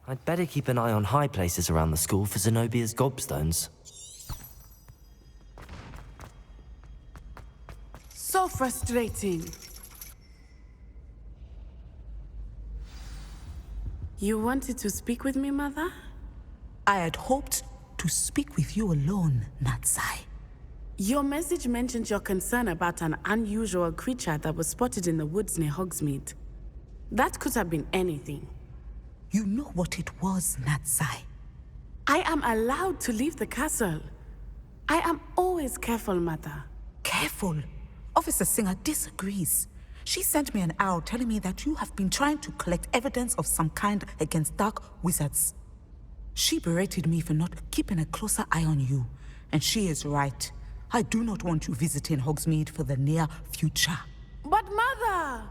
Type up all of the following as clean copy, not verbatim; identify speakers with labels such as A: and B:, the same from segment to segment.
A: I'd better keep an eye on high places around the school for Zenobia's gobstones.
B: So frustrating. You wanted to speak with me, Mother?
C: I had hoped to speak with you alone, Natsai.
B: Your message mentioned your concern about an unusual creature that was spotted in the woods near Hogsmeade. That could have been anything.
C: You know what it was, Natsai.
B: I am allowed to leave the castle. I am always careful, Mother.
C: Careful. Officer Singer disagrees. She sent me an owl telling me that you have been trying to collect evidence of some kind against dark wizards. She berated me for not keeping a closer eye on you, and she is right. I do not want you visiting Hogsmeade for the near future.
B: But Mother!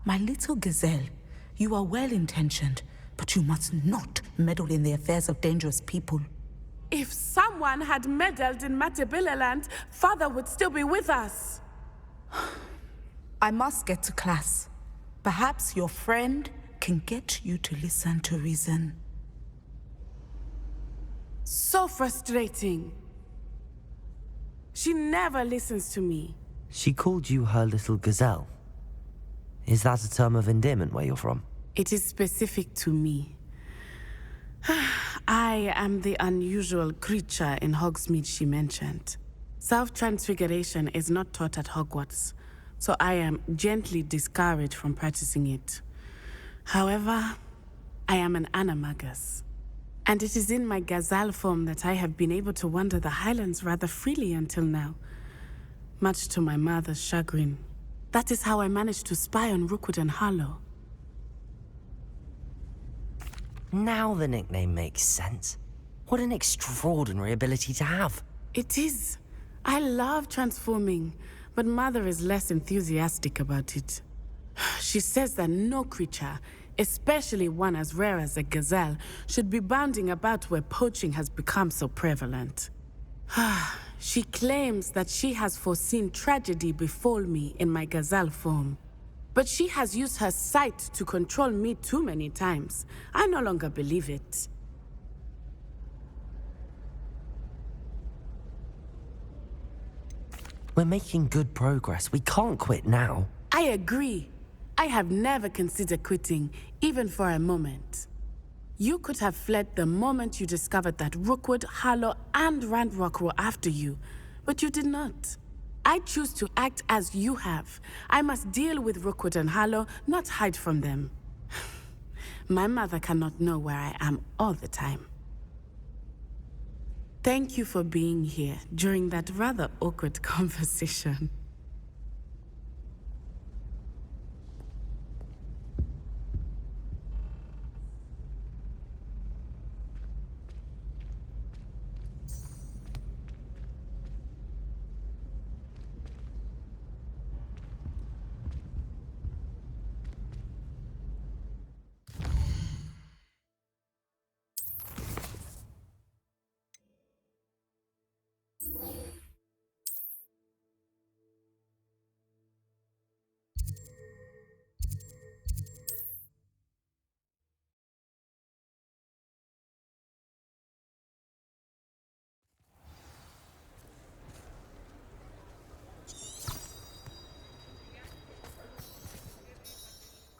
C: My little gazelle, you are well-intentioned, but you must not meddle in the affairs of dangerous people.
B: If someone had meddled in Matabeleland, Father would still be with us.
C: I must get to class. Perhaps your friend can get you to listen to reason.
B: So frustrating. She never listens to me.
A: She called you her little gazelle. Is that a term of endearment where you're from?
B: It is specific to me. I am the unusual creature in Hogsmeade she mentioned. Self-transfiguration is not taught at Hogwarts, so I am gently discouraged from practicing it. However, I am an animagus, and it is in my gazelle form that I have been able to wander the Highlands rather freely until now, much to my mother's chagrin. That is how I managed to spy on Rookwood and Harlow.
A: Now the nickname makes sense. What an extraordinary ability to have.
B: It is. I love transforming, but Mother is less enthusiastic about it. She says that no creature, especially one as rare as a gazelle, should be bounding about where poaching has become so prevalent. She claims that she has foreseen tragedy befall me in my gazelle form. But she has used her sight to control me too many times. I no longer believe it.
A: We're making good progress. We can't quit now.
B: I agree. I have never considered quitting, even for a moment. You could have fled the moment you discovered that Rookwood, Harlow, and Randrock were after you, but you did not. I choose to act as you have. I must deal with Rookwood and Harlow, not hide from them. My mother cannot know where I am all the time. Thank you for being here during that rather awkward conversation.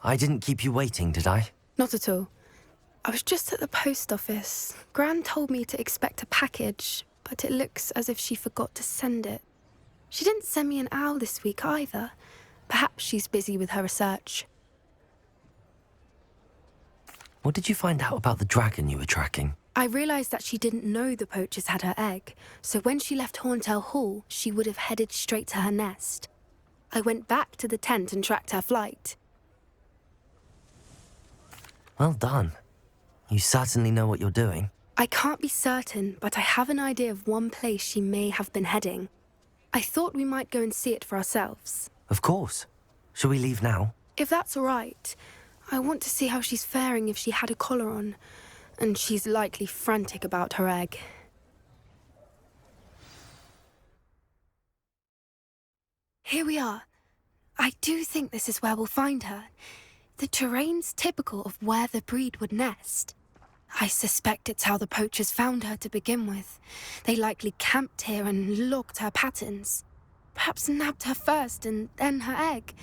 A: I didn't keep you waiting, did I?
D: Not at all. I was just at the post office. Gran told me to expect a package, but it looks as if she forgot to send it. She didn't send me an owl this week either. Perhaps she's busy with her research.
A: What did you find out about the dragon you were tracking?
D: I realised that she didn't know the poachers had her egg, so when she left Horntail Hall, she would have headed straight to her nest. I went back to the tent and tracked her flight.
A: Well done. You certainly know what you're doing.
D: I can't be certain, but I have an idea of one place she may have been heading. I thought we might go and see it for ourselves.
A: Of course. Shall we leave now?
D: If that's all right. I want to see how she's faring if she had a collar on. And she's likely frantic about her egg. Here we are. I do think this is where we'll find her. The terrain's typical of where the breed would nest. I suspect it's how the poachers found her to begin with. They likely camped here and logged her patterns. Perhaps nabbed her first and then her egg.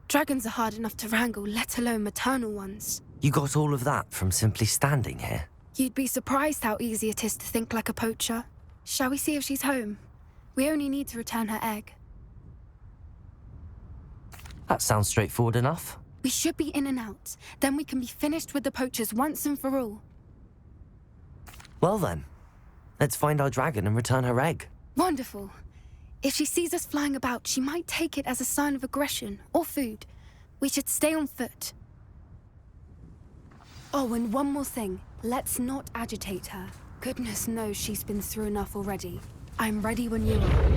D: Dragons are hard enough to wrangle, let alone maternal ones.
A: You got all of that from simply standing here?
D: You'd be surprised how easy it is to think like a poacher. Shall we see if she's home? We only need to return her egg.
A: That sounds straightforward enough.
D: We should be in and out. Then we can be finished with the poachers once and for all.
A: Well then, let's find our dragon and return her egg.
D: Wonderful. If she sees us flying about, she might take it as a sign of aggression or food. We should stay on foot. Oh, and one more thing. Let's not agitate her. Goodness knows she's been through enough already. I'm ready when you are.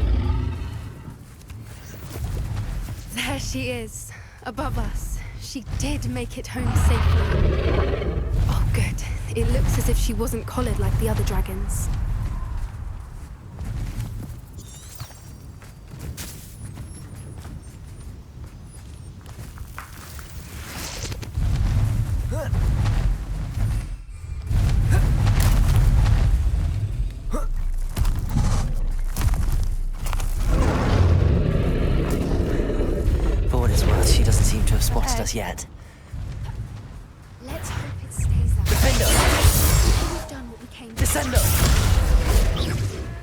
D: There she is, above us. She did make it home safely. Oh, good. It looks as if she wasn't collared like the other dragons.
A: Spotted us yet.
D: Let's hope it stays that
A: Defender!
D: way. We've done what we came to.
A: Descender!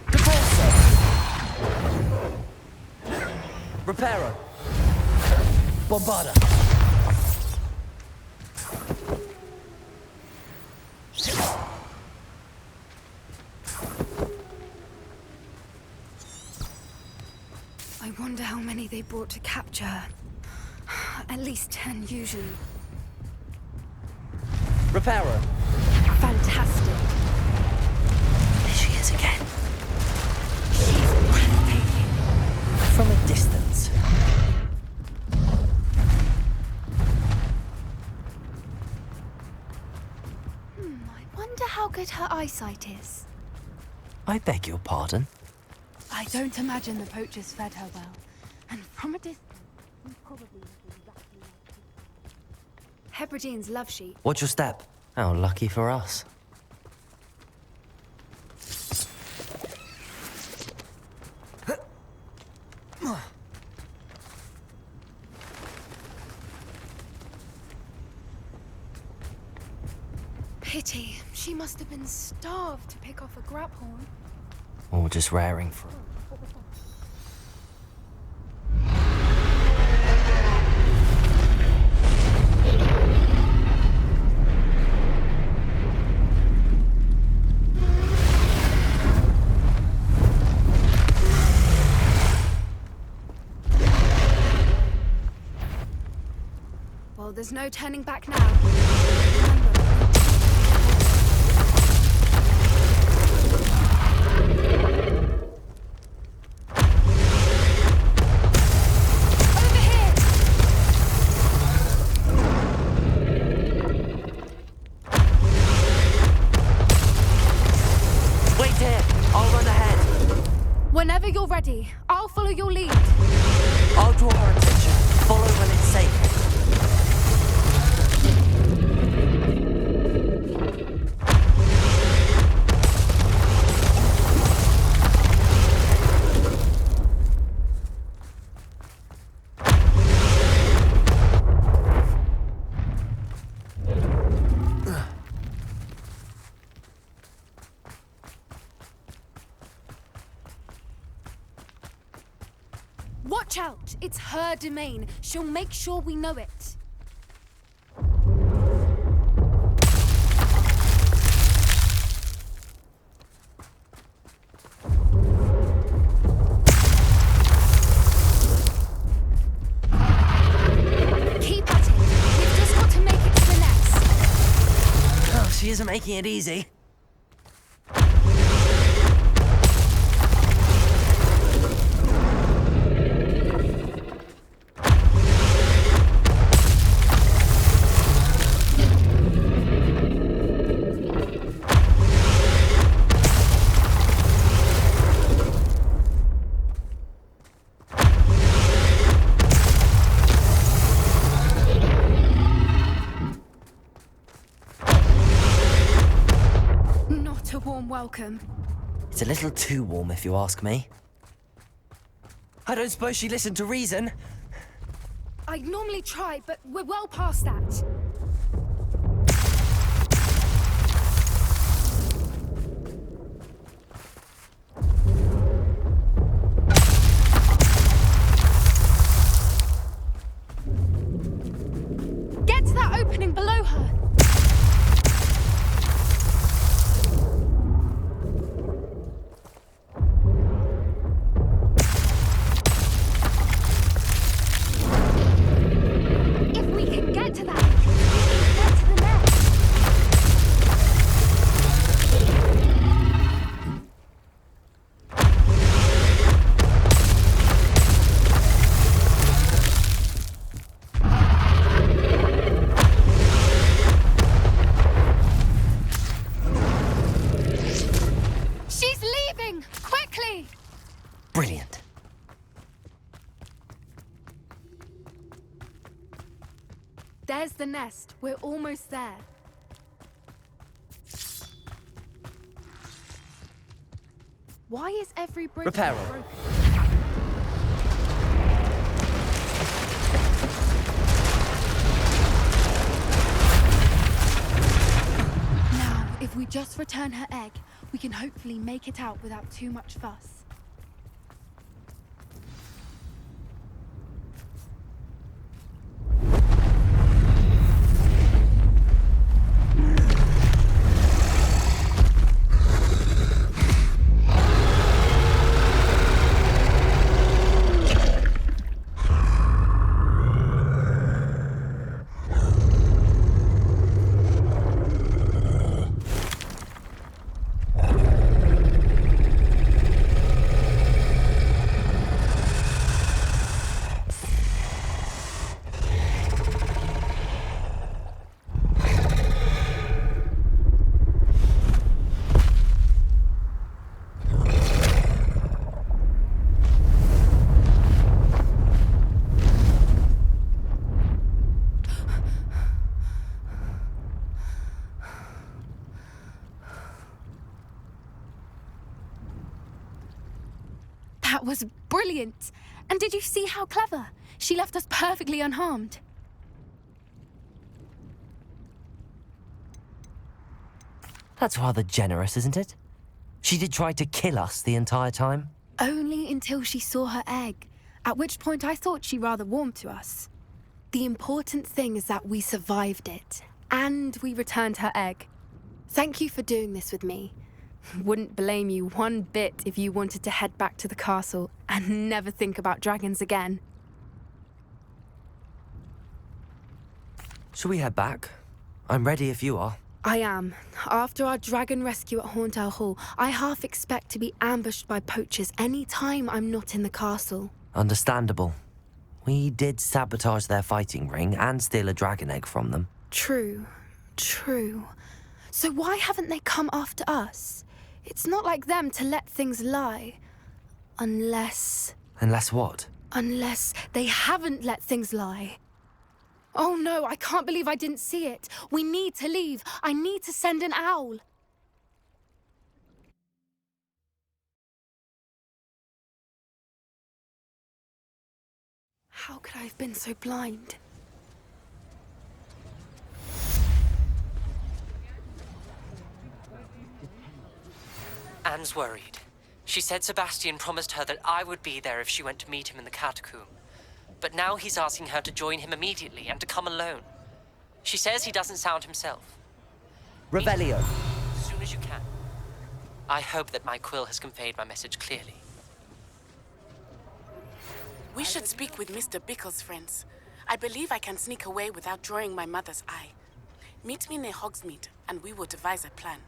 A: Repulsor! Reparo! Bombarda!
D: I wonder how many they brought to capture her. At least 10 usually.
A: Reparo!
D: Fantastic.
A: There she is again.
D: She's breathtaking.
A: From a distance.
D: I wonder how good her eyesight is.
A: I beg your pardon?
D: I don't imagine the poachers fed her well. And from a distance, we probably look exactly like Hebridean's love sheet.
A: Watch your step. How lucky for us.
D: Pity. She must have been starved to pick off a graphorn.
A: Or just raring for it.
D: Well, there's no turning back now. Remember. Over here!
A: Wait here! I'll run ahead.
D: Whenever you're ready, I'll follow your lead.
A: I'll draw her attention. Follow when it's safe.
D: Watch out! It's her domain. She'll make sure we know it. Keep at it. We've just got to make it to the nest.
A: Oh, she isn't making it easy.
D: welcome.
A: It's a little too warm, if you ask me. I don't suppose she listened to reason.
D: I'd normally try, but we're well past that. Get to that opening below her. If we can get to that, we can get to the nest. She's leaving! Quickly!
A: Brilliant.
D: There's the nest. We're almost there. Why is every bridge
A: Reparo.
D: broken? Now, if we just return her egg, we can hopefully make it out without too much fuss. That was brilliant! And did you see how clever? She left us perfectly unharmed.
A: That's rather generous, isn't it? She did try to kill us the entire time.
D: Only until she saw her egg, at which point I thought she rather warmed to us. The important thing is that we survived it, and we returned her egg. Thank you for doing this with me. Wouldn't blame you one bit if you wanted to head back to the castle and never think about dragons again.
A: Shall we head back? I'm ready if you are.
D: I am. After our dragon rescue at Hauntowl Hall, I half expect to be ambushed by poachers any time I'm not in the castle.
A: Understandable. We did sabotage their fighting ring and steal a dragon egg from them.
D: True. So why haven't they come after us? It's not like them to let things lie. Unless
A: What?
D: Unless they haven't let things lie. Oh no, I can't believe I didn't see it. We need to leave. I need to send an owl. How could I have been so blind?
E: Anne's worried. She said Sebastian promised her that I would be there if she went to meet him in the catacomb. But now he's asking her to join him immediately and to come alone. She says he doesn't sound himself.
A: Revelio.
E: As soon as you can. I hope that my quill has conveyed my message clearly.
B: We should speak with Mr. Bickle's friends. I believe I can sneak away without drawing my mother's eye. Meet me near Hogsmeade, and we will devise a plan.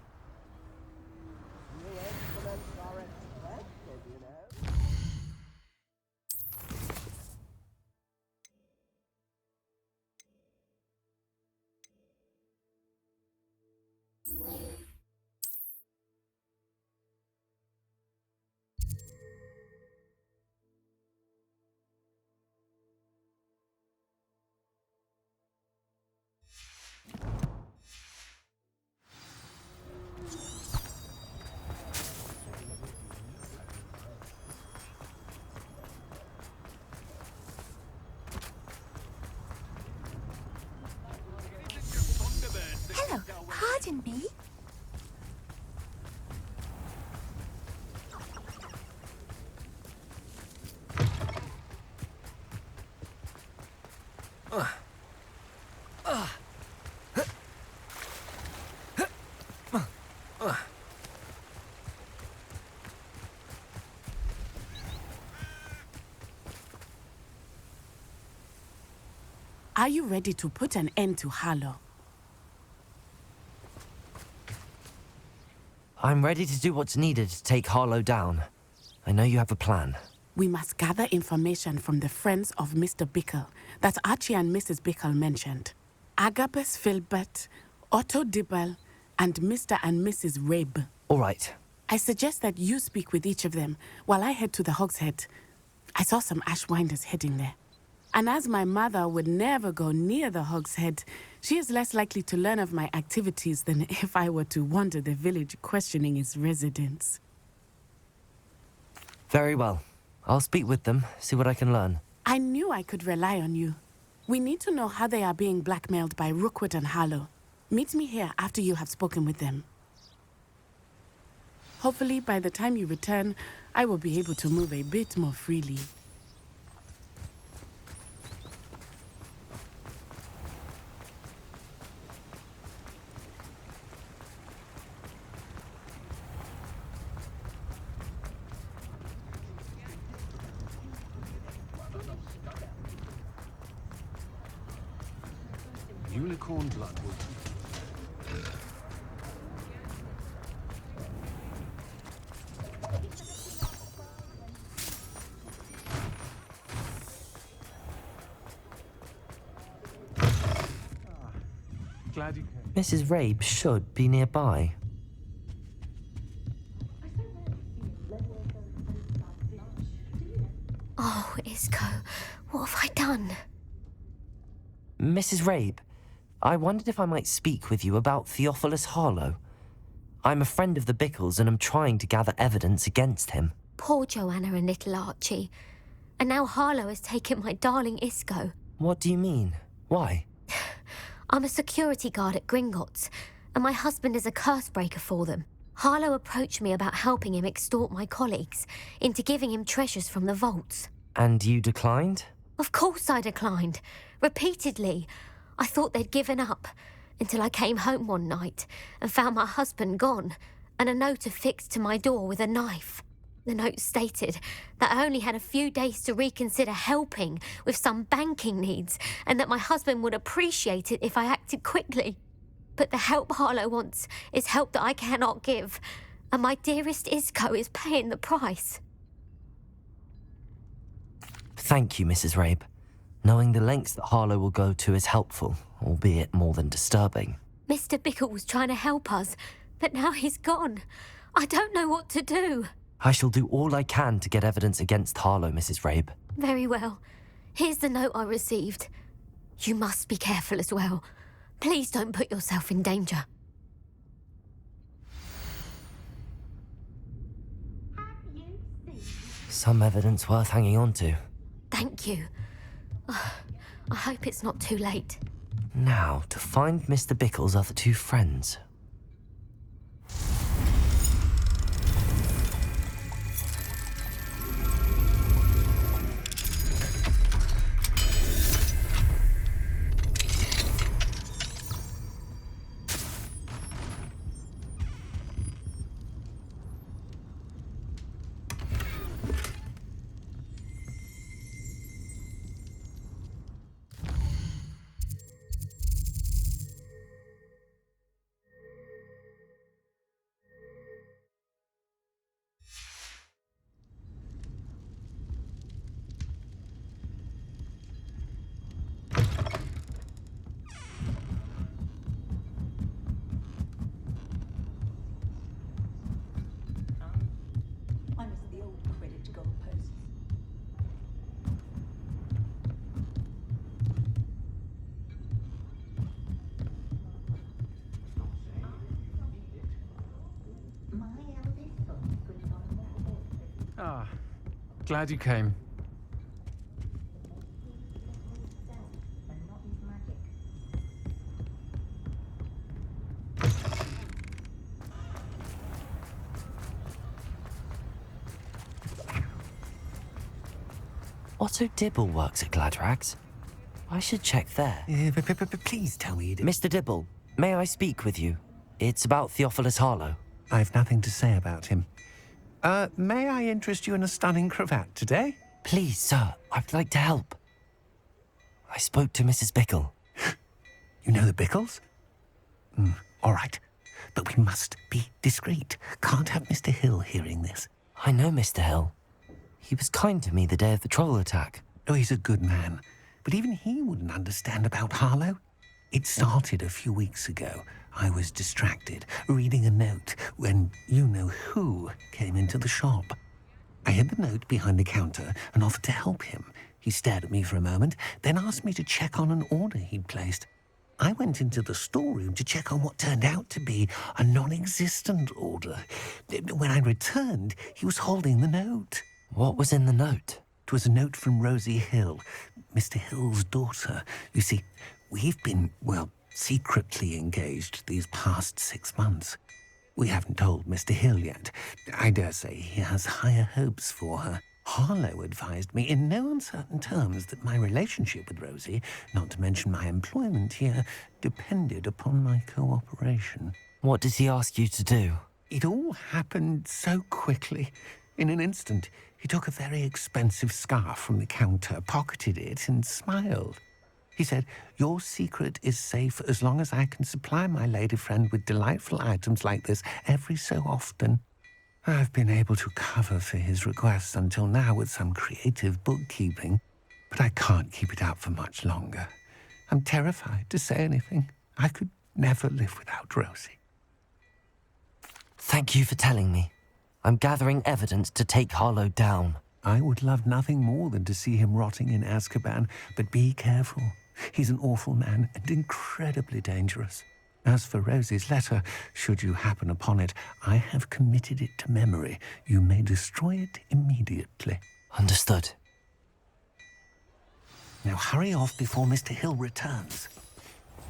B: Are you ready to put an end to Harlow?
A: I'm ready to do what's needed to take Harlow down. I know you have a plan.
B: We must gather information from the friends of Mr. Bickle that Archie and Mrs. Bickle mentioned. Agapes Filbert, Otto Dibble, and Mr. and Mrs. Rabe.
A: All right.
B: I suggest that you speak with each of them while I head to the Hogshead. I saw some Ashwinders heading there. And as my mother would never go near the Hogshead, she is less likely to learn of my activities than if I were to wander the village questioning its residents.
A: Very well. I'll speak with them, see what I can learn.
B: I knew I could rely on you. We need to know how they are being blackmailed by Rookwood and Harlow. Meet me here after you have spoken with them. Hopefully, by the time you return, I will be able to move a bit more freely.
F: Unicorn Bloodwood. Glad you came.
A: Mrs. Rabe should be nearby.
G: Oh, Isco, what have I done?
A: Mrs. Rabe, I wondered if I might speak with you about Theophilus Harlow. I'm a friend of the Bickles and I'm trying to gather evidence against him.
G: Poor Joanna and little Archie. And now Harlow has taken my darling Isco.
A: What do you mean? Why?
G: I'm a security guard at Gringotts, and my husband is a curse breaker for them. Harlow approached me about helping him extort my colleagues into giving him treasures from the vaults.
A: And you declined?
G: Of course I declined. Repeatedly. I thought they'd given up, until I came home one night and found my husband gone, and a note affixed to my door with a knife. The note stated that I only had a few days to reconsider helping with some banking needs, and that my husband would appreciate it if I acted quickly. But the help Harlow wants is help that I cannot give, and my dearest Isco is paying the price.
A: Thank you, Mrs. Rabe. Knowing the lengths that Harlow will go to is helpful, albeit more than disturbing.
G: Mr. Bickle was trying to help us, but now he's gone. I don't know what to do.
A: I shall do all I can to get evidence against Harlow, Mrs. Rabe.
G: Very well. Here's the note I received. You must be careful as well. Please don't put yourself in danger.
A: Some evidence worth hanging on to.
G: Thank you. I hope it's not too late.
A: Now, to find Mr. Bickle's other two friends.
F: Glad you came.
A: Otto Dibble works at Gladrags. I should check there.
H: Please tell me.
A: Mr. Dibble, may I speak with you? It's about Theophilus Harlow.
H: I've nothing to say about him. May I interest you in a stunning cravat today?
A: Please, sir, I'd like to help. I spoke to Mrs. Bickle.
H: You know the Bickles? All right. But we must be discreet. Can't have Mr. Hill hearing this.
A: I know Mr. Hill. He was kind to me the day of the troll attack.
H: Oh, he's a good man. But even he wouldn't understand about Harlow. It started a few weeks ago. I was distracted, reading a note, when you-know-who came into the shop. I hid the note behind the counter and offered to help him. He stared at me for a moment, then asked me to check on an order he'd placed. I went into the storeroom to check on what turned out to be a non-existent order. When I returned, he was holding the note.
A: What was in the note?
H: It was a note from Rosie Hill, Mr. Hill's daughter. You see, we've been, secretly engaged these past 6 months. We haven't told Mr. Hill yet. I dare say he has higher hopes for her. Harlow advised me in no uncertain terms that my relationship with Rosie, not to mention my employment here, depended upon my cooperation.
A: What did he ask you to do?
H: It all happened so quickly. In an instant, he took a very expensive scarf from the counter, pocketed it, and smiled. He said, "Your secret is safe as long as I can supply my lady friend with delightful items like this every so often." I've been able to cover for his requests until now with some creative bookkeeping, but I can't keep it up for much longer. I'm terrified to say anything. I could never live without Rosie.
A: Thank you for telling me. I'm gathering evidence to take Harlow down.
H: I would love nothing more than to see him rotting in Azkaban, but be careful. He's an awful man and incredibly dangerous. As for Rosie's letter, should you happen upon it, I have committed it to memory. You may destroy it immediately.
A: Understood.
H: Now hurry off before Mr. Hill returns.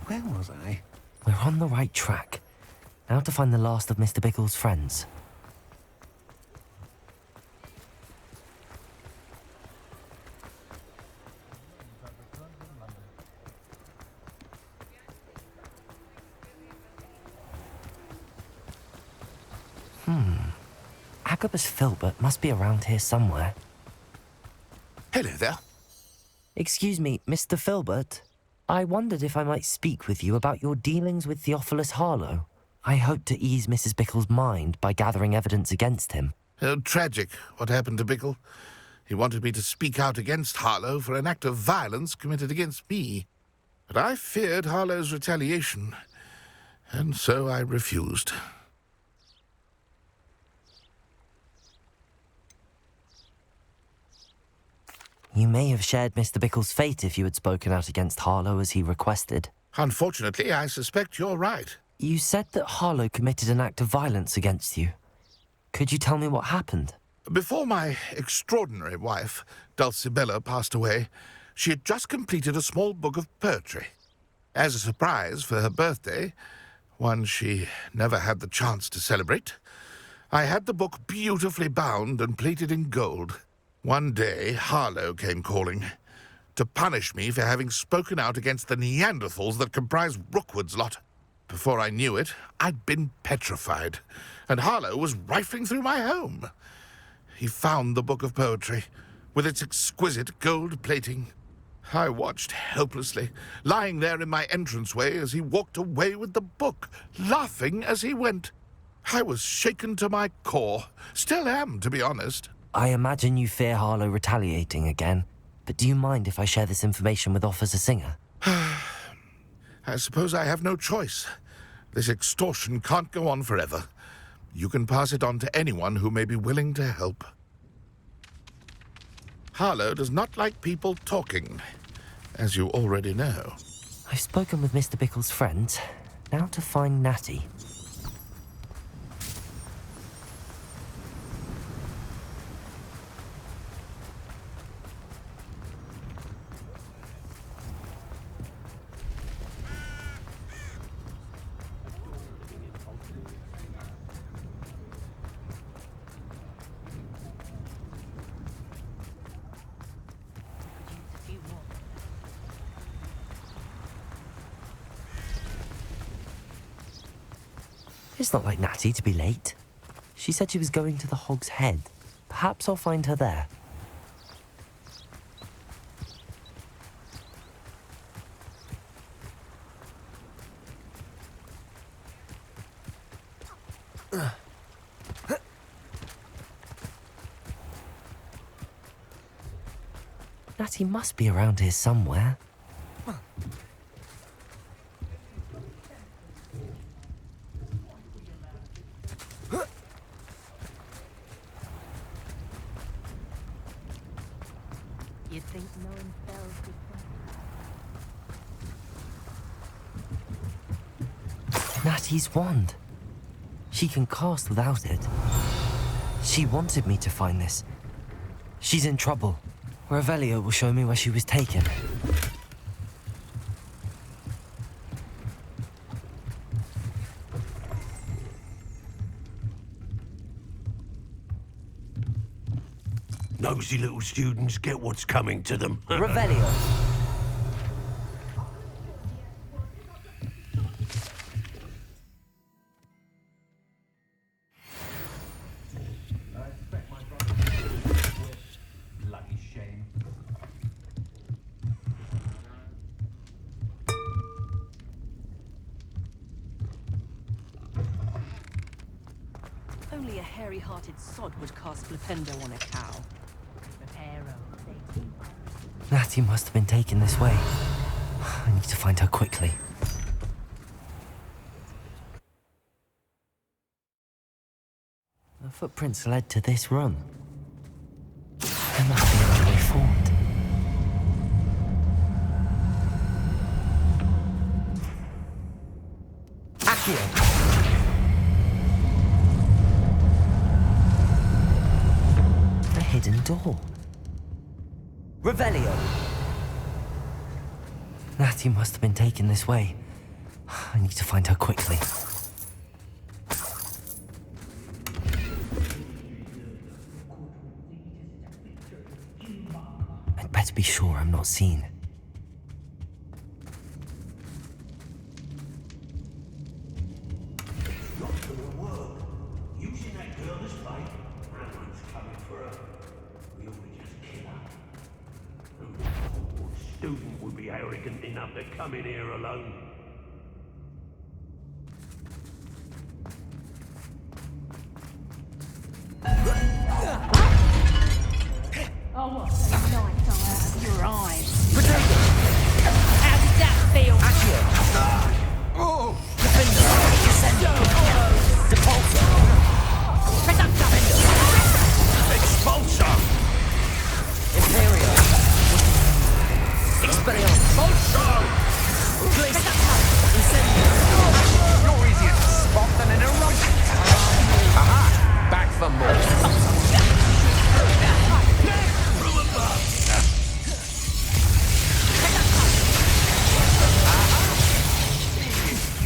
H: Where was I?
A: We're on the right track. Now to find the last of Mr. Bickle's friends. Agabus Filbert must be around here somewhere.
I: Hello there.
A: Excuse me, Mr. Filbert. I wondered if I might speak with you about your dealings with Theophilus Harlow. I hope to ease Mrs. Bickle's mind by gathering evidence against him.
I: Oh, tragic what happened to Bickle. He wanted me to speak out against Harlow for an act of violence committed against me. But I feared Harlow's retaliation, and so I refused.
A: You may have shared Mr. Bickle's fate if you had spoken out against Harlow as he requested.
I: Unfortunately, I suspect you're right.
A: You said that Harlow committed an act of violence against you. Could you tell me what happened?
I: Before my extraordinary wife, Dulcibella, passed away, she had just completed a small book of poetry. As a surprise for her birthday, one she never had the chance to celebrate, I had the book beautifully bound and plated in gold. One day, Harlow came calling to punish me for having spoken out against the Neanderthals that comprise Rookwood's lot. Before I knew it, I'd been petrified, and Harlow was rifling through my home. He found the book of poetry, with its exquisite gold plating. I watched helplessly, lying there in my entranceway as he walked away with the book, laughing as he went. I was shaken to my core. Still am, to be honest.
A: I imagine you fear Harlow retaliating again, but do you mind if I share this information with Officer Singer?
I: I suppose I have no choice. This extortion can't go on forever. You can pass it on to anyone who may be willing to help. Harlow does not like people talking, as you already know.
A: I've spoken with Mr. Bickle's friends. Now to find Natty. It's not like Natty to be late. She said she was going to the Hog's Head. Perhaps I'll find her there. Natty must be around here somewhere.
J: You'd think no one spells would.
A: Natty's wand. She can cast without it. She wanted me to find this. She's in trouble. Revelio will show me where she was taken.
K: Nosy little students get what's coming to them.
A: Revelio.
J: Only a hairy-hearted sod would cast Flipendo on a cow.
A: Natty must have been taken this way. I need to find her quickly. The footprints led to this room. There must be another way forward. Accio! A hidden door. Revelio! Natty must have been taken this way. I need to find her quickly. I'd better be sure I'm not seen.
K: Using that girl as bait. Everyone's coming for her. We ought to just kill her. No Hogwarts student would be arrogant enough to come in here alone.
J: Oh, what a night out of your eyes. How did that feel?
A: Oh! Defender! Descender! Depulsor!
K: Expulsor!
A: Imperio! Expelliarmus!
K: Expulsor!
A: Incendio!
H: You're easier to spot than an erosion. Aha! Back for more.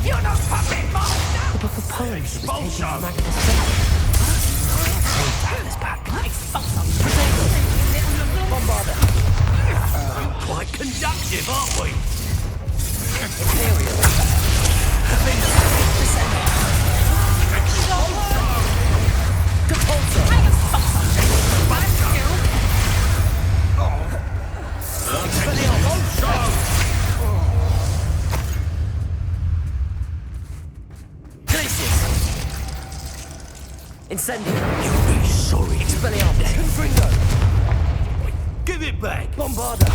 K: You're not puppet master!
A: The book of poems that was taken from Magnus Take this back. Bombarder!
K: Quite conductive, aren't we?
A: Imperial! Defender! Descender! Depulsor! Incendio!
K: You'll be sorry.
A: Expelliarmus! Confringo!
K: Give it back!
A: Bombarder!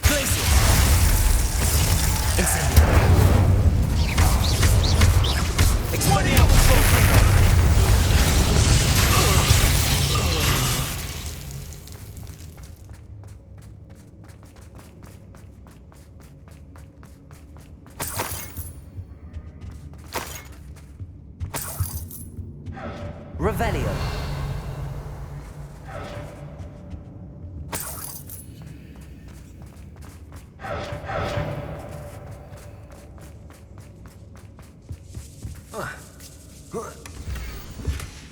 A: Glacius! Incendio! Expelliarmus! Confringo! Revelio.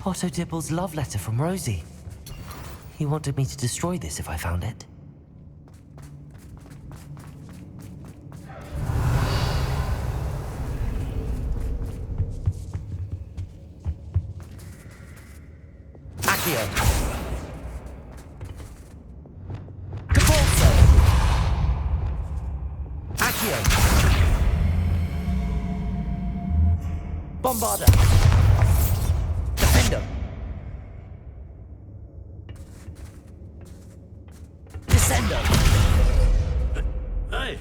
A: Otto Dibble's love letter from Rosie. He wanted me to destroy this if I found it. Revelio! Bombarda! Defender! Descendo!
K: Hey!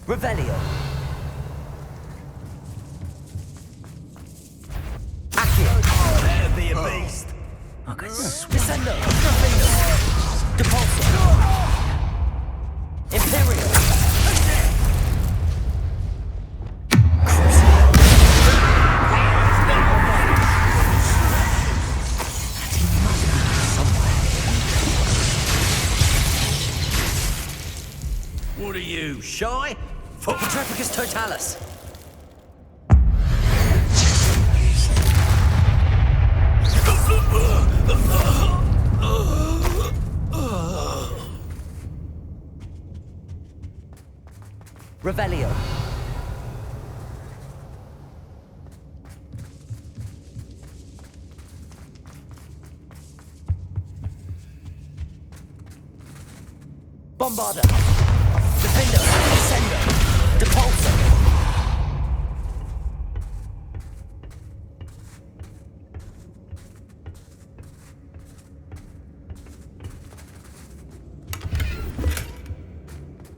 A: Revelio! Accio!
K: That'd be a beast!
A: Descendo! Depulso! Imperial!
K: What are you, shy?
A: Petrepicus Totalis! Revelio! Bombarda! Defender! Descendo! Depulso!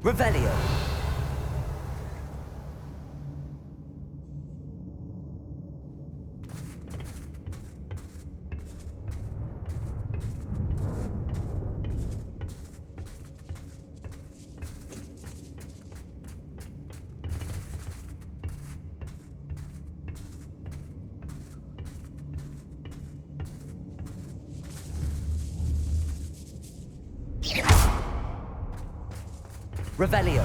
A: Revelio! Revelio!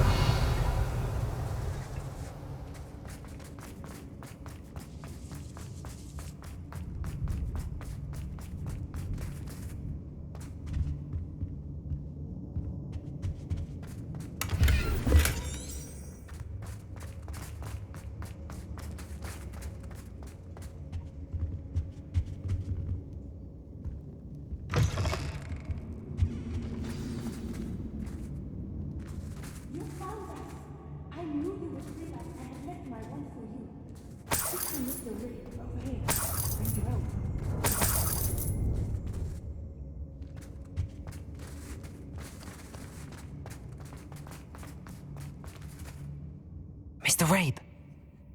A: Mr. Rabe,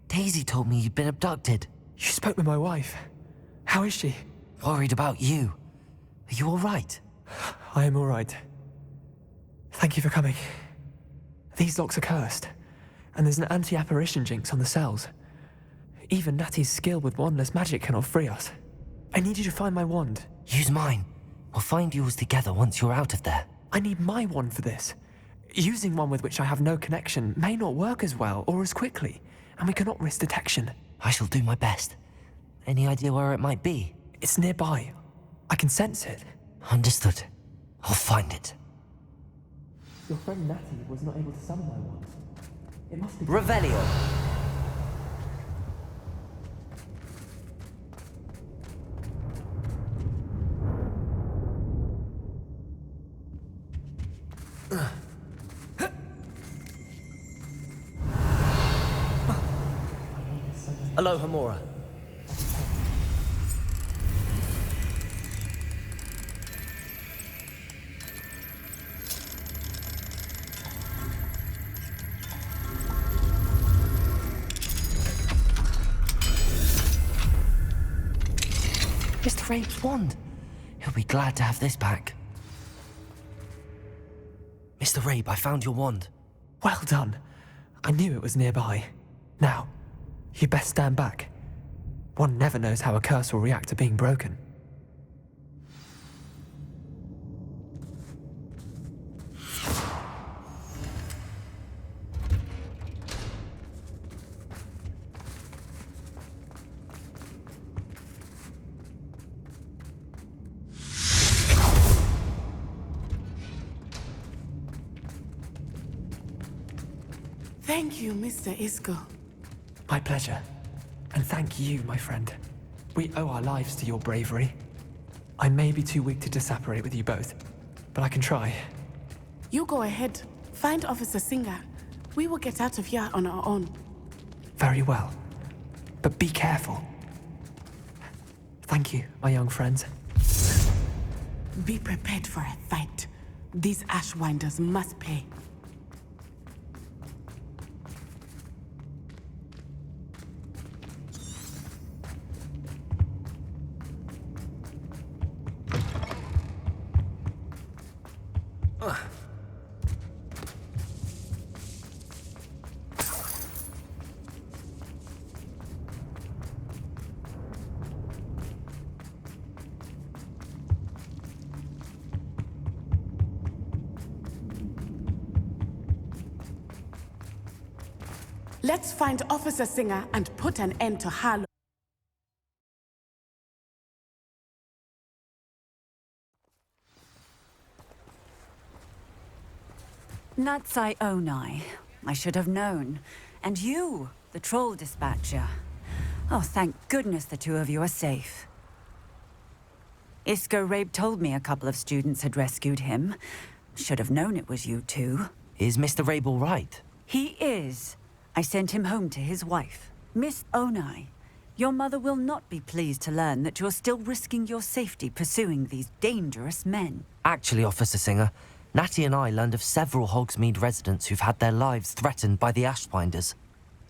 A: Daisy told me you'd been abducted.
F: You spoke with my wife. How is she?
A: Worried about you. Are you all right?
F: I am all right. Thank you for coming. These locks are cursed, and there's an anti-apparition jinx on the cells. Even Natty's skill with wandless magic cannot free us. I need you to find my wand.
A: Use mine. We'll find yours together once you're out of there.
F: I need my wand for this. Using one with which I have no connection may not work as well or as quickly, and we cannot risk detection.
A: I shall do my best. Any idea where it might be?
F: It's nearby. I can sense it.
A: Understood. I'll find it.
F: Your friend Natty was not able to summon my wand. It must be...
A: Revelio! Aloha Mora. Mr. Rabe's wand. He'll be glad to have this back. Mr. Rabe, I found your wand.
F: Well done. I knew it was nearby. Now, you best stand back. One never knows how a curse will react to being broken.
B: Thank you, Mr. Isco.
F: My pleasure. And thank you, my friend. We owe our lives to your bravery. I may be too weak to disapparate with you both, but I can try.
B: You go ahead. Find Officer Singer. We will get out of here on our own.
F: Very well. But be careful. Thank you, my young friends.
B: Be prepared for a fight. These Ashwinders must pay. Let's find Officer Singer and put an end to Harlow.
L: Natsai Onai. I should have known. And you, the troll dispatcher. Oh, thank goodness the two of you are safe. Isco Rabe told me a couple of students had rescued him. Should have known it was you two.
A: Is Mr. Rabe all right?
L: He is. I sent him home to his wife. Miss Onai, your mother will not be pleased to learn that you're still risking your safety pursuing these dangerous men.
A: Actually, Officer Singer, Natty and I learned of several Hogsmeade residents who've had their lives threatened by the Ashwinders.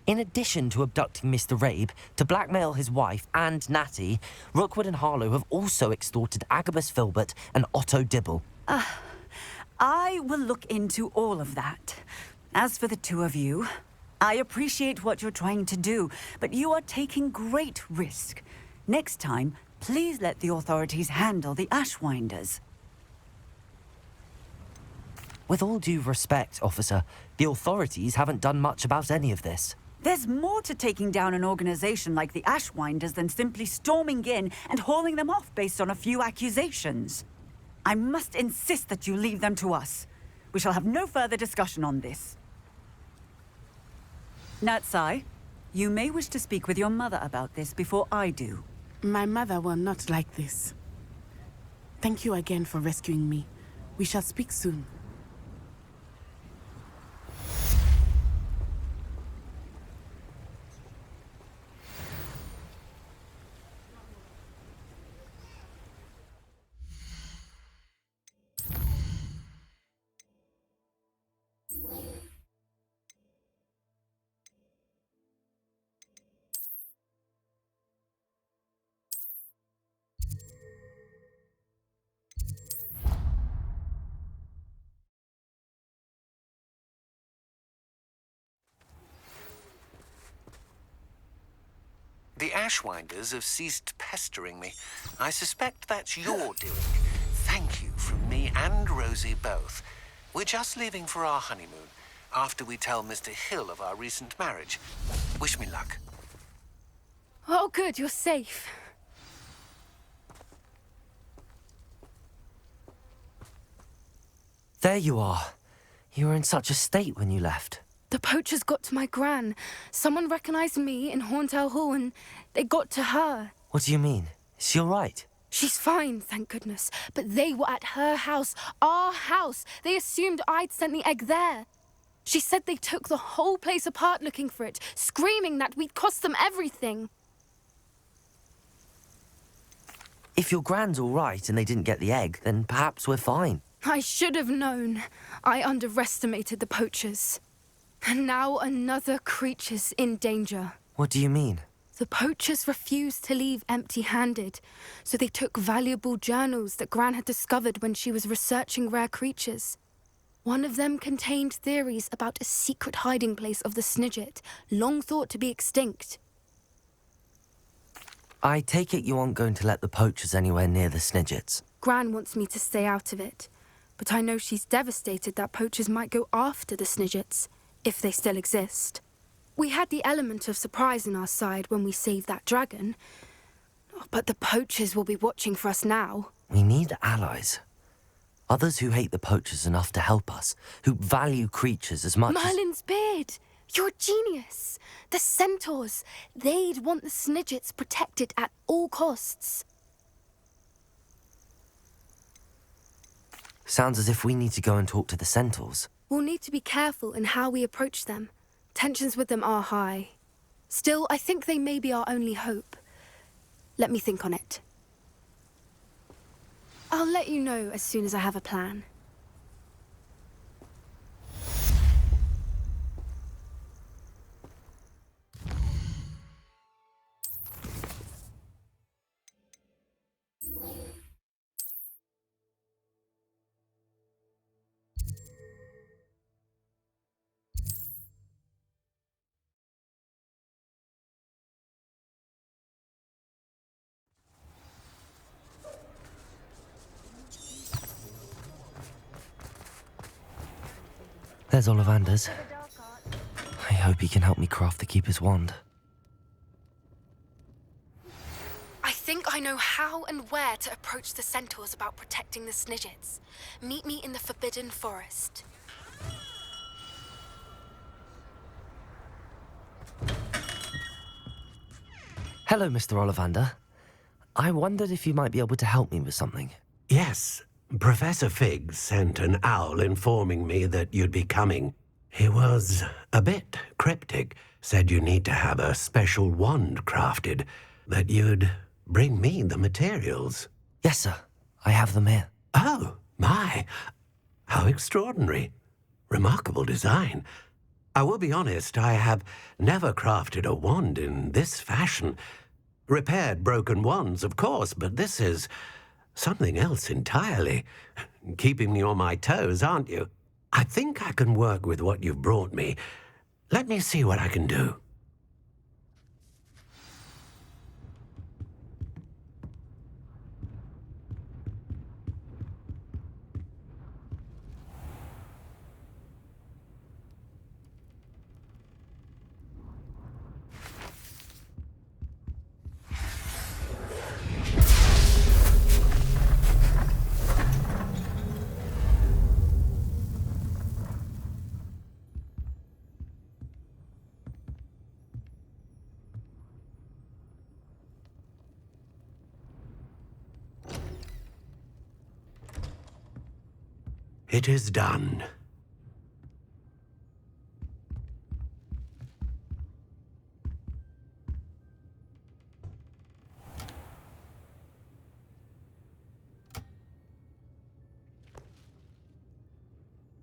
A: In addition to abducting Mr. Rabe, to blackmail his wife and Natty, Rookwood and Harlow have also extorted Agabus Filbert and Otto Dibble.
L: I will look into all of that. As for the two of you, I appreciate what you're trying to do, but you are taking great risk. Next time, please let the authorities handle the Ashwinders.
A: With all due respect, officer, the authorities haven't done much about any of this.
L: There's more to taking down an organization like the Ashwinders than simply storming in and hauling them off based on a few accusations. I must insist that you leave them to us. We shall have no further discussion on this. Natsai, you may wish to speak with your mother about this before I do.
B: My mother will not like this. Thank you again for rescuing me. We shall speak soon.
H: The Ashwinders have ceased pestering me. I suspect that's your doing. Thank you from me and Rosie both. We're just leaving for our honeymoon, after we tell Mr. Hill of our recent marriage. Wish me luck.
D: Oh, good, you're safe.
A: There you are. You were in such a state when you left.
D: The poachers got to my gran. Someone recognized me in Horntail Hall and they got to her.
A: What do you mean? Is she all right?
D: She's fine, thank goodness. But they were at her house, our house. They assumed I'd sent the egg there. She said they took the whole place apart looking for it, screaming that we'd cost them everything.
A: If your gran's all right and they didn't get the egg, then perhaps we're fine.
D: I should have known. I underestimated the poachers. And now another creature's in danger.
A: What do you mean?
D: The poachers refused to leave empty-handed, so they took valuable journals that Gran had discovered when she was researching rare creatures. One of them contained theories about a secret hiding place of the Snidget, long thought to be extinct.
A: I take it you aren't going to let the poachers anywhere near the Snidgets.
D: Gran wants me to stay out of it, but I know she's devastated that poachers might go after the Snidgets, if they still exist. We had the element of surprise on our side when we saved that dragon, but the poachers will be watching for us now.
A: We need allies. Others who hate the poachers enough to help us, who value creatures as much
D: Merlin's beard! You're a genius. The centaurs, they'd want the Snidgets protected at all costs.
A: Sounds as if we need to go and talk to the centaurs.
D: We'll need to be careful in how we approach them. Tensions with them are high. Still, I think they may be our only hope. Let me think on it. I'll let you know as soon as I have a plan.
A: There's Ollivander's. I hope he can help me craft the Keeper's wand.
D: I think I know how and where to approach the centaurs about protecting the Snidgets. Meet me in the Forbidden Forest.
A: Hello, Mr. Ollivander. I wondered if you might be able to help me with something.
K: Yes, Professor Fig sent an owl informing me that you'd be coming. He was a bit cryptic, said you need to have a special wand crafted, that you'd bring me the materials.
A: Yes, sir. I have them here.
K: Oh, my. How extraordinary. Remarkable design. I will be honest, I have never crafted a wand in this fashion. Repaired broken wands, of course, but this is something else entirely. Keeping me on my toes, aren't you? I think I can work with what you've brought me. Let me see what I can do. It is done.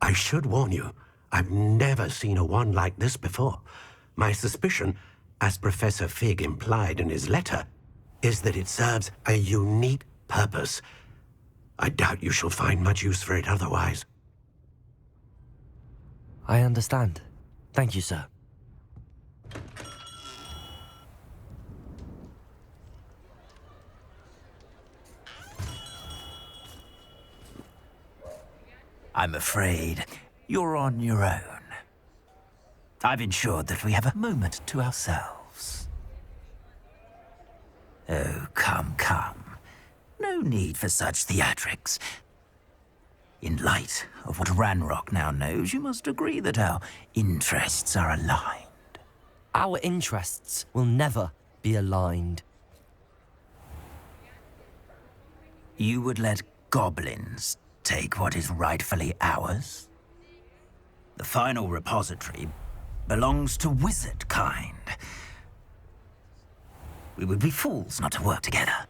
K: I should warn you, I've never seen a wand like this before. My suspicion, as Professor Fig implied in his letter, is that it serves a unique purpose. I doubt you shall find much use for it otherwise.
A: I understand. Thank you, sir.
M: I'm afraid you're on your own. I've ensured that we have a moment to ourselves. Oh, come, come. No need for such theatrics. In light of what Ranrock now knows, you must agree that our interests are aligned.
A: Our interests will never be aligned.
M: You would let goblins take what is rightfully ours? The final repository belongs to wizard kind. We would be fools not to work together.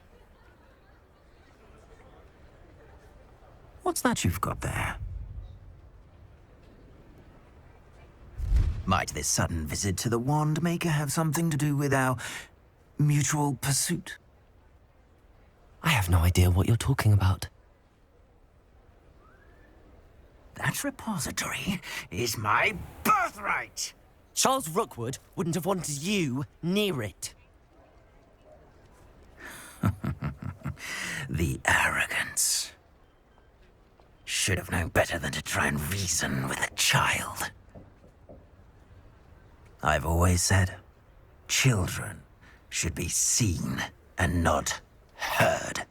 M: What's that you've got there? Might this sudden visit to the Wand Maker have something to do with our mutual pursuit?
A: I have no idea what you're talking about.
M: That repository is my birthright!
A: Charles Rookwood wouldn't have wanted you near it.
M: The arrogance. Should have known better than to try and reason with a child. I've always said, children should be seen and not heard.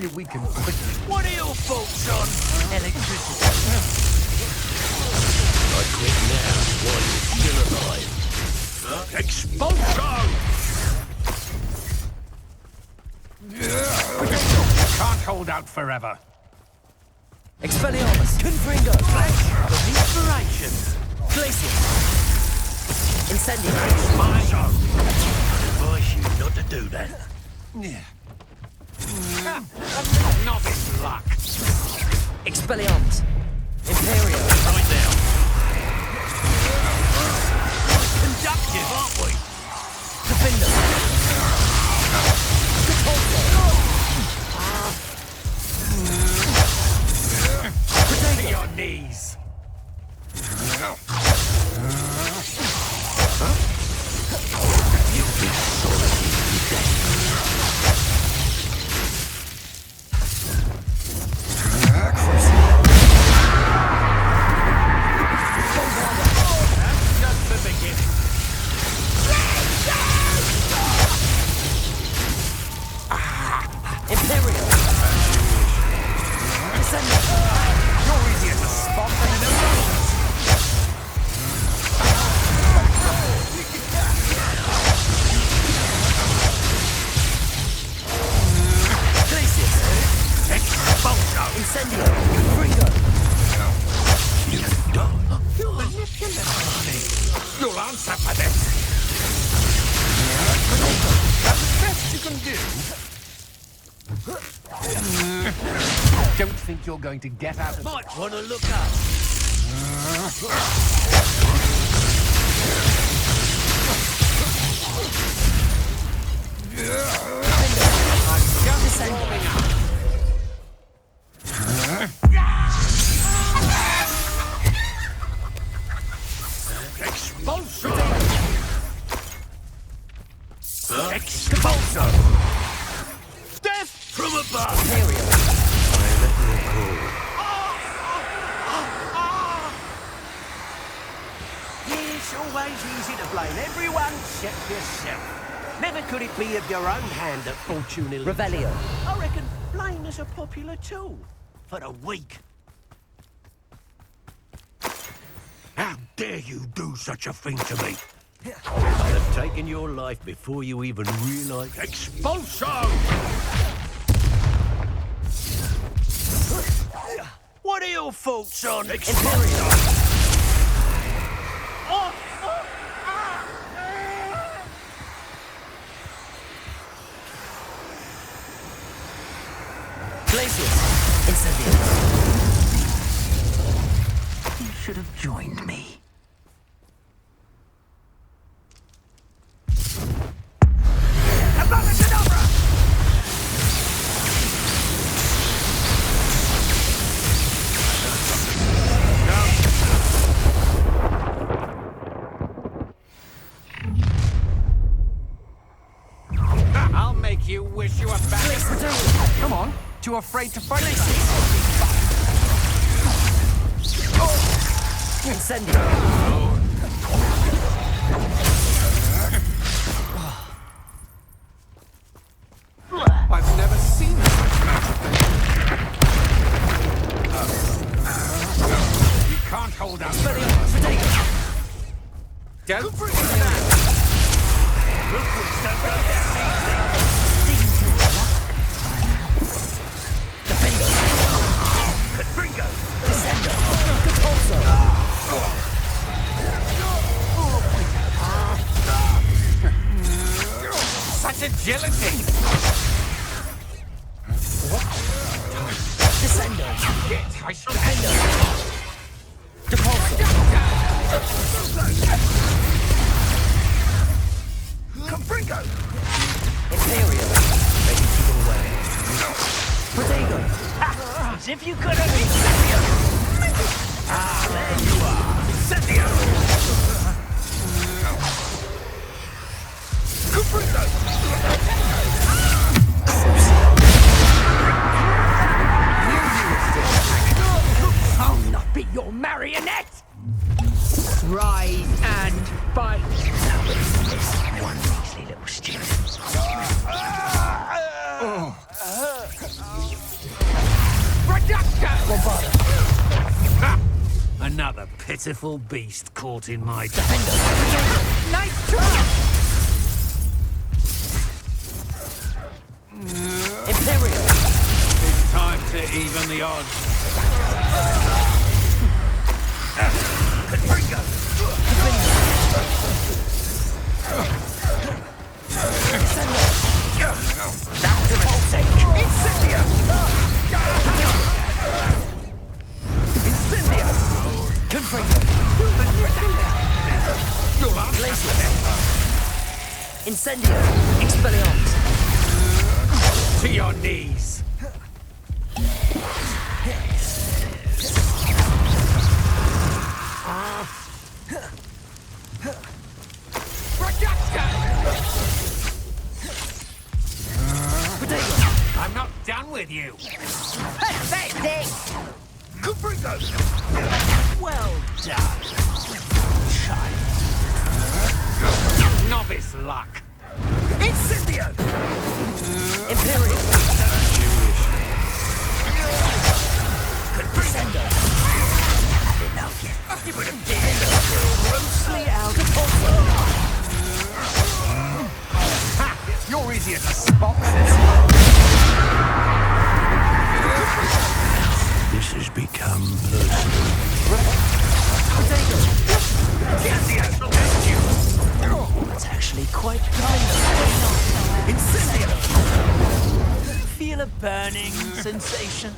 N: Hopefully we can quickly... What are your thoughts on electricity?
O: I quit now while you're still alive. Expulso!
N: Can't hold out forever.
A: Expelliarmus! Confringo!
O: Flash of inspiration!
A: Glacius! Incendio!
O: Advise you not to do that.
N: Not in luck.
A: Expelliarmus! Imperio!
O: Right now.
N: Conductive, aren't we?
A: Defender!
N: To your knees.
O: You'll be sorry today.
N: That's just the beginning.
A: Imperio!
N: You're easier to spot than an illusion.
A: Glacius!
O: Expulso!
A: Incendio! Confringo!
O: You've done.
N: You'll answer for this. That's the best you can do. Don't think you're going to get out of...
O: Might want to look up.
N: I'm just warming up.
O: Expulso!
N: Expulso!
O: Death from above!
A: Imperio!
O: I let you call.
P: It's always easy to blame everyone except yourself. Never could it be of your own hand that fortune eluded.
A: Revelio!
P: I reckon blame is a popular tool for the weak.
O: How dare you do such a thing to me? I'd have taken your life before you even realized... Expulso!
P: What are your thoughts on
A: Imperio! Glacius! Incendio!
M: You should have joined me.
N: I'll make you wish you were back. Come on, too afraid to fight?
A: Incendio!
N: I've never seen such magic. You can't hold out. Don't bring it down. Such agility!
A: Descendo!
N: Shit, I shall
O: Confringo!
A: Imperio! Ready to go away. Protego!
P: As if you could have Incendio! Ah, there you are! Incendio!
O: Confringo!
P: I'll not be your marionette!
J: Rise and fight.
M: One measly little student.
O: Another pitiful beast caught in my...
P: Nice try! Imperial!
O: It's time to even the odds.
P: Incendio! Expelliarmus!
O: To your knees! I'm not done with you!
P: Pathetic! Well done, child.
O: Novice luck!
P: Incendio! Imperial! Descendo! Had enough yet. You would have been grossly out of order.
O: Ha! You're easier to spot than
M: This has become personal.
P: It's actually quite kind of Incendio! Feel a burning sensation?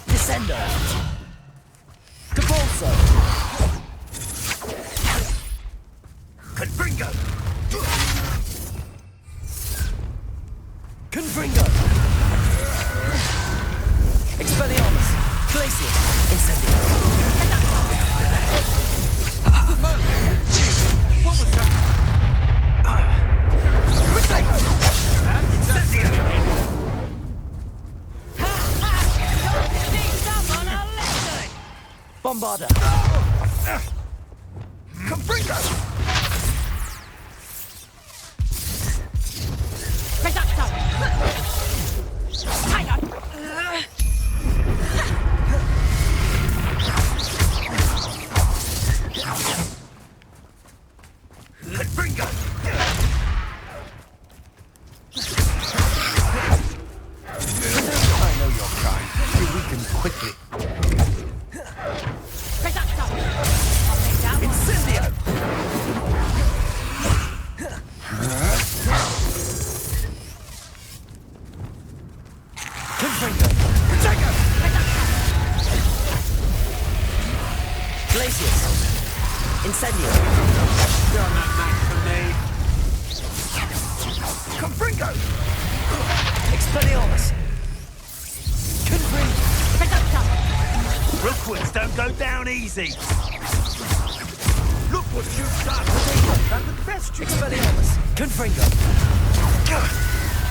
P: Descendo! Capulso!
O: Confringo!
P: Confringo! Expelliarmus! Glacius! Incendio!
O: What was that?
P: Bombarda!
O: Confringo! Confringo!
I: I know you're trying. You weaken quickly.
P: Incendio! Confringo! Glacius! Incendio!
O: You're not match for me.
P: Confringo! Expelliarmus! Confringo!
O: Rookwoods don't go down easy. Look what you've done. That the best you
P: Expelliarmus! Confringo!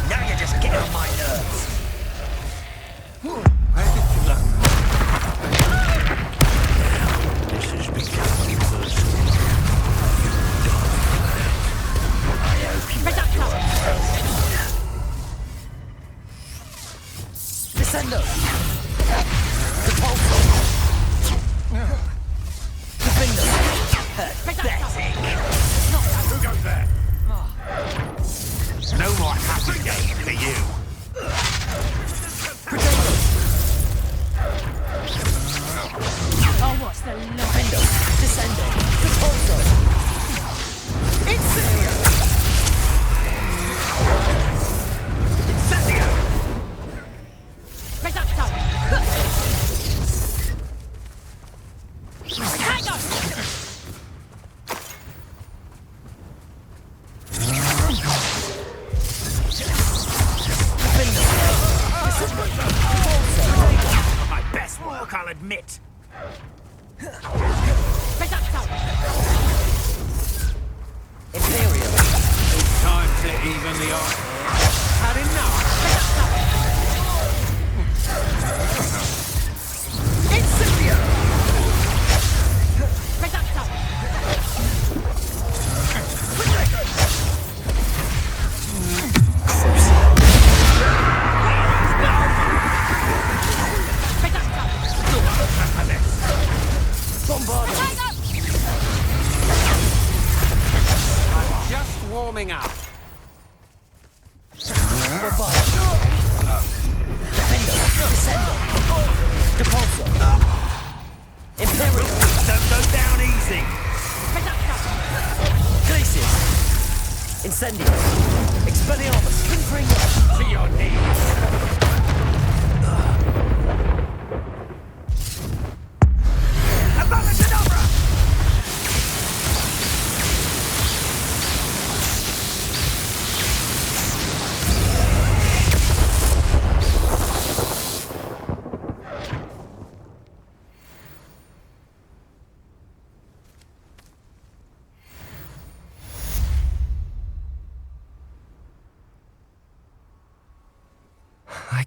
P: Now you're just getting on my nerves.
O: Where did you learn?
M: This has become personal. I hope you
P: Descendo! Capulso! Confringo! Pathetic!
O: Who goes there? No more happy days for you.
J: Oh, what's the line?
P: Descendo! Capulso! Incendio!
O: Incendio! My best work, I'll admit.
P: Imperial!
O: It's time to even the odds. Had enough?
P: Incendio!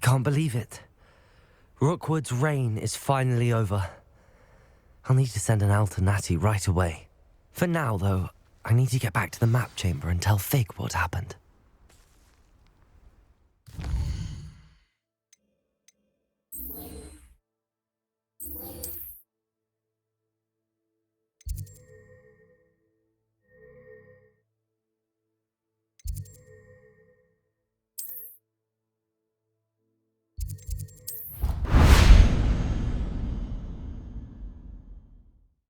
A: can't believe it. Rookwood's reign is finally over. I'll need to send an owl to Natty right away. For now, though, I need to get back to the map chamber and tell Fig what happened.